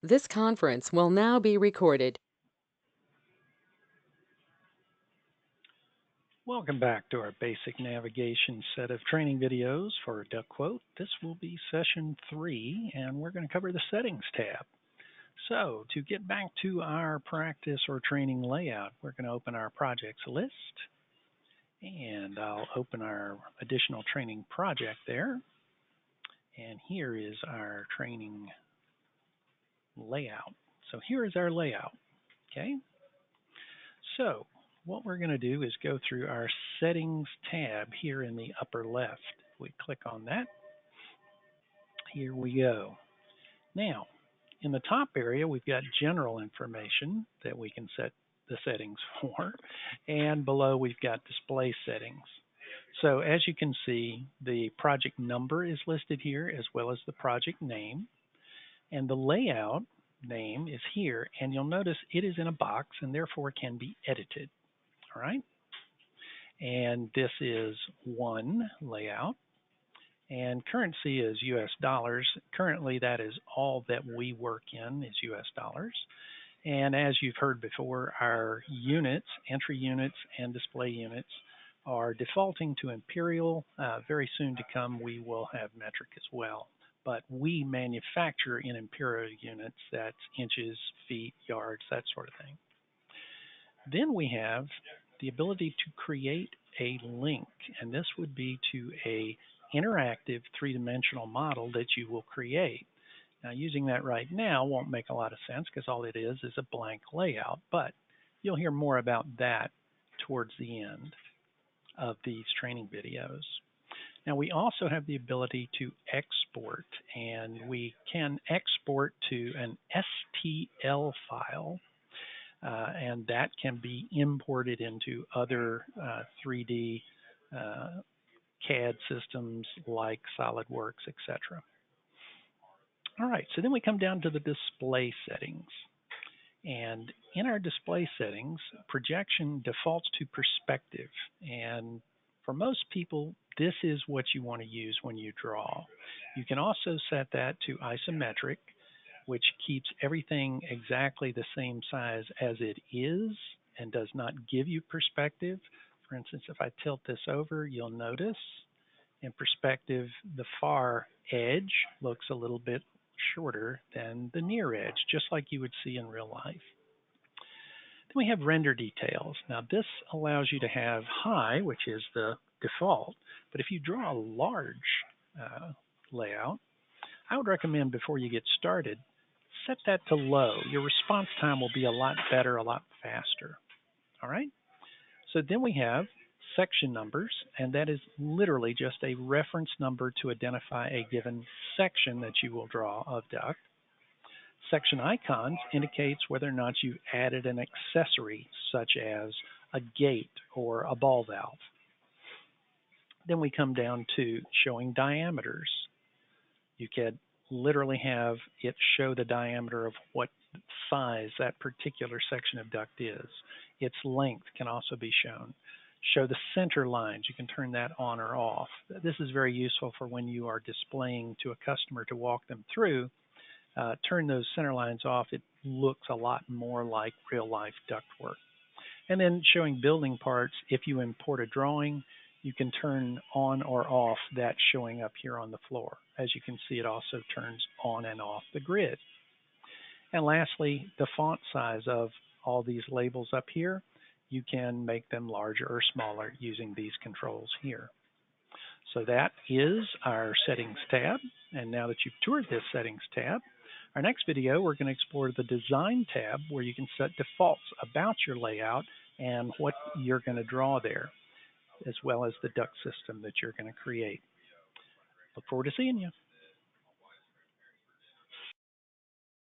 This conference will now be recorded. Welcome back to our basic navigation set of training videos for DuckQuote. This will be session 3, and we're going to cover the settings tab. So to get back to our practice or training layout, we're going to open our projects list, and I'll open our additional training project there. And here is our training layout. So here is our layout. Okay. So what we're going to do is go through our settings tab here in the upper left. We click on that. Here we go. Now, in the top area, we've got general information that we can set the settings for. And below, we've got display settings. So as you can see, the project number is listed here as well as the project name. And the layout name is here. And you'll notice it is in a box and therefore can be edited. All right. And this is one layout. And currency is US dollars. Currently, that is all that we work in is US dollars. And as you've heard before, our units, entry units and display units, are defaulting to imperial. Very soon to come, we will have metric as well. But we manufacture in imperial units, that's inches, feet, yards, that sort of thing. Then we have the ability to create a link, and this would be to a interactive three-dimensional model that you will create. Now, using that right now won't make a lot of sense because all it is a blank layout, but you'll hear more about that towards the end of these training videos. Now, we also have the ability to export, and we can export to an STL file, and that can be imported into other 3D CAD systems like SolidWorks, etc. All right, so then we come down to the display settings. And in our display settings, projection defaults to perspective. And for most people, this is what you want to use when you draw. You can also set that to isometric, which keeps everything exactly the same size as it is and does not give you perspective. For instance, if I tilt this over, you'll notice in perspective, the far edge looks a little bit shorter than the near edge, just like you would see in real life. Then we have render details. Now this allows you to have high, which is the default, but if you draw a large layout, I would recommend before you get started, set that to low. Your response time will be a lot better, a lot faster. All right? So then we have section numbers, and that is literally just a reference number to identify a given section that you will draw of duct. Section icons indicates whether or not you added an accessory such as a gate or a ball valve. Then we come down to showing diameters. You could literally have it show the diameter of what size that particular section of duct is. Its length can also be shown. Show the center lines. You can turn that on or off. This is very useful for when you are displaying to a customer to walk them through. Turn those center lines off. It looks a lot more like real life ductwork. And then showing building parts. If you import a drawing, you can turn on or off that showing up here on the floor. As you can see, it also turns on and off the grid. And lastly, the font size of all these labels up here. You can make them larger or smaller using these controls here. So that is our settings tab. And now that you've toured this settings tab, our next video, we're going to explore the design tab where you can set defaults about your layout and what you're going to draw there, as well as the duct system that you're going to create. Look forward to seeing you.